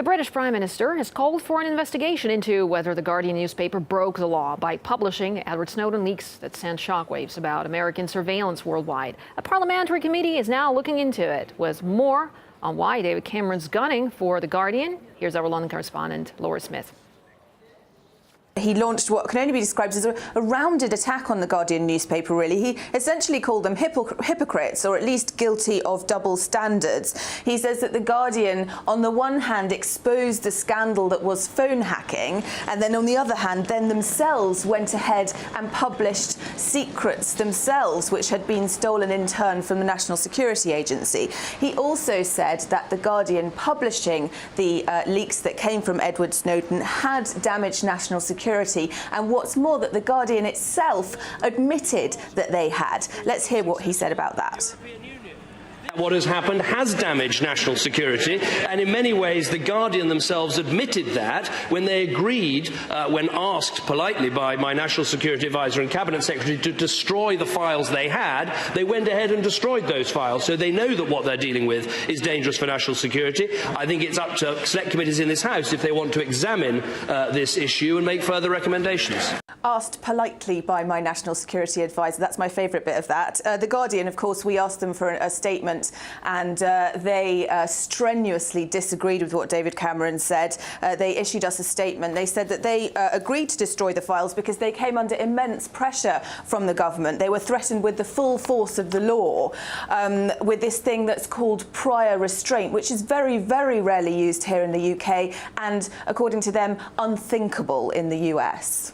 British Prime Minister has called for an investigation into whether the Guardian newspaper broke the law by publishing Edward Snowden leaks that sent shockwaves about American surveillance worldwide. A parliamentary committee is now looking into it, with more on why David Cameron's gunning for the Guardian. Here's our London correspondent, Laura Smith. He launched what can only be described as a rounded attack on the Guardian newspaper, really. He essentially called them hypocrites, or at least guilty of double standards. He says that the Guardian, on the one hand, exposed the scandal that was phone hacking, and then on the other hand, then themselves went ahead and published secrets themselves, which had been stolen in turn from the National Security Agency. He also said that the Guardian publishing the leaks that came from Edward Snowden had damaged national security. And what's more, that the Guardian itself admitted that they had. Let's hear what he said about that. What has happened has damaged national security, and in many ways the Guardian themselves admitted that when they agreed, when asked politely by my National Security Advisor and Cabinet Secretary to destroy the files they had, they went ahead and destroyed those files. So they know that what they're dealing with is dangerous for national security. I think it's up to select committees in this House if they want to examine this issue and make further recommendations. Asked politely by my National Security Advisor. That's my favourite bit of that. The Guardian, of course, we asked them for a statement, and they strenuously disagreed with what David Cameron said. They issued us a statement. They said that they agreed to destroy the files because they came under immense pressure from the government. They were threatened with the full force of the law, with this thing that's called prior restraint, which is very, very rarely used here in the UK and, according to them, unthinkable in the US.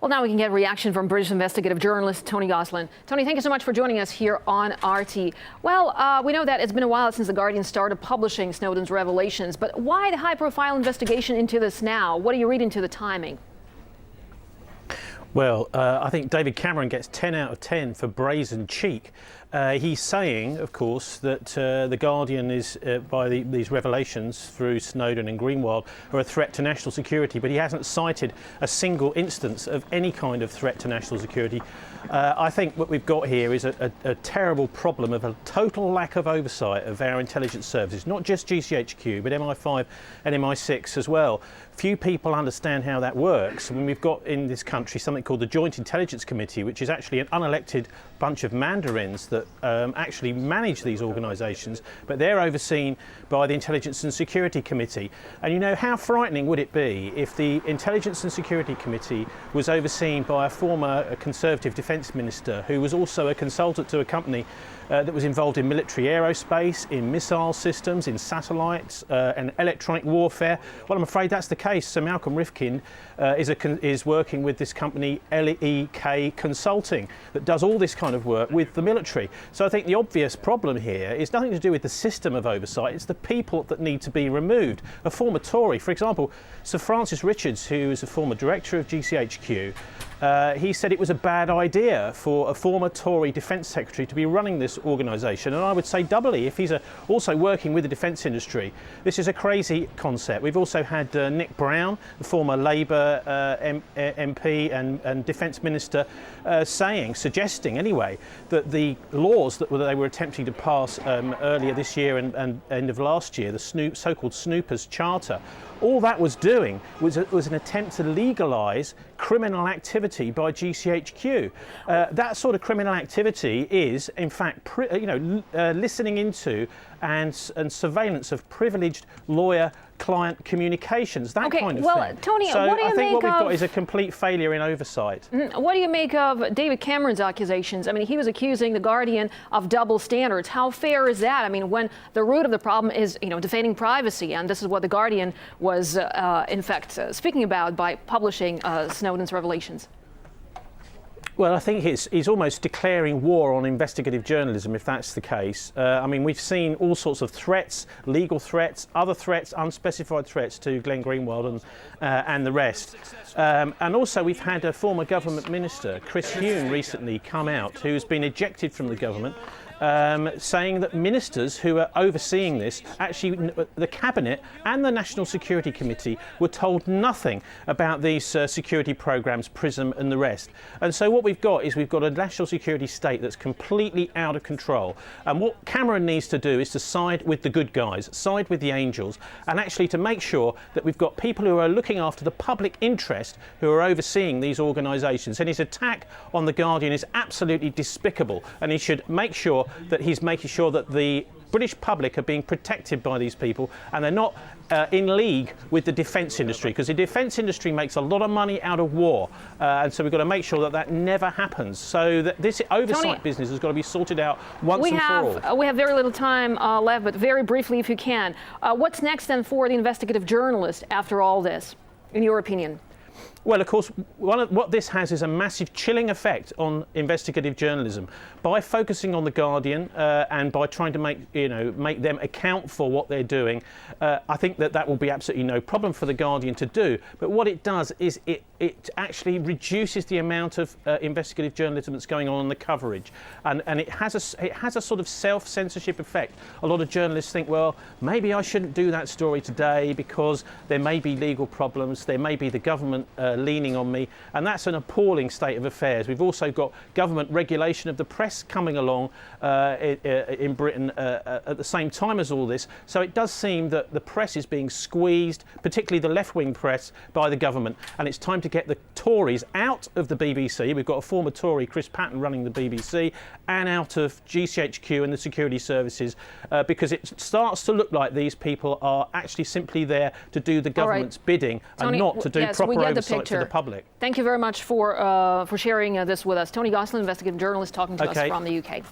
Well, now we can get a reaction from British investigative journalist Tony Gosselin. Tony, thank you so much for joining us here on RT. Well, we know that it's been a while since The Guardian started publishing Snowden's revelations, but why the high-profile investigation into this now? What do you read into the timing? Well, I think David Cameron gets 10 out of 10 for brazen cheek. He's saying, of course, that The Guardian is, by these revelations through Snowden and Greenwald, are a threat to national security, but he hasn't cited a single instance of any kind of threat to national security. I think what we've got here is a terrible problem of a total lack of oversight of our intelligence services, not just GCHQ, but MI5 and MI6 as well. Few people understand how that works. I mean, we've got in this country something called the Joint Intelligence Committee, which is actually an unelected bunch of mandarins that actually manage these organisations, but they're overseen by the Intelligence and Security Committee. And you know, how frightening would it be if the Intelligence and Security Committee was overseen by a former Conservative Defence Minister who was also a consultant to a company that was involved in military aerospace, in missile systems, in satellites and electronic warfare? Well, I'm afraid that's the case. So Malcolm Rifkind is working with this company LEK Consulting that does all this kind of work with the military. So I think the obvious problem here is nothing to do with the system of oversight, it's the people that need to be removed. A former Tory, for example, Sir Francis Richards, who is a former director of GCHQ, he said it was a bad idea for a former Tory Defence Secretary to be running this organisation, and I would say doubly if he's also working with the defence industry. This is a crazy concept. We've also had Nick Brown, the former Labour MP and Defence Minister, suggesting anyway, that the laws that they were attempting to pass earlier this year and end of last year, the so-called Snoopers Charter, all that was doing was an attempt to legalise criminal activity by GCHQ. That sort of criminal activity is, in fact, listening into and surveillance of privileged lawyer-client communications, that kind of thing. Tony, so what do you I think make what we've of... got is a complete failure in oversight. What do you make of David Cameron's accusations? I mean, he was accusing The Guardian of double standards. How fair is that? I mean, when the root of the problem is, defending privacy, and this is what The Guardian was, in fact, speaking about by publishing Snowden's revelations. Well, I think he's almost declaring war on investigative journalism, if that's the case. I mean, we've seen all sorts of threats, legal threats, other threats, unspecified threats to Glenn Greenwald and the rest. And also we've had a former government minister, Chris Huhne, recently come out, who's been ejected from the government saying that ministers who are overseeing this, actually the Cabinet and the National Security Committee, were told nothing about these security programmes, PRISM and the rest. And so what we've got is we've got a national security state that's completely out of control. And what Cameron needs to do is to side with the good guys, side with the angels, and actually to make sure that we've got people who are looking after the public interest who are overseeing these organisations. And his attack on The Guardian is absolutely despicable, and he should make sure that he's making sure that the British public are being protected by these people and they're not in league with the defence industry, because the defence industry makes a lot of money out of war, and so we've got to make sure that that never happens. So that this oversight business has got to be sorted out once and for all. We have very little time left, but very briefly, if you can, what's next then for the investigative journalist after all this, in your opinion? Well, of course, what this has is a massive chilling effect on investigative journalism. By focusing on The Guardian and by trying to make them account for what they're doing, I think that will be absolutely no problem for The Guardian to do. But what it does is it actually reduces the amount of investigative journalism that's going on in the coverage, and it has a sort of self-censorship effect. A lot of journalists think, well, maybe I shouldn't do that story today because there may be legal problems, there may be the government leaning on me, and that's an appalling state of affairs. We've also got government regulation of the press coming along in Britain at the same time as all this, so it does seem that the press is being squeezed, particularly the left-wing press, by the government, and it's time to get the Tories out of the BBC. We've got a former Tory, Chris Patton, running the BBC, and out of GCHQ and the security services, because it starts to look like these people are actually simply there to do the government's bidding, Tony, and not to do proper oversight for the public. Thank you very much for sharing this with us. Tony Gosselin, investigative journalist, talking to us from the UK.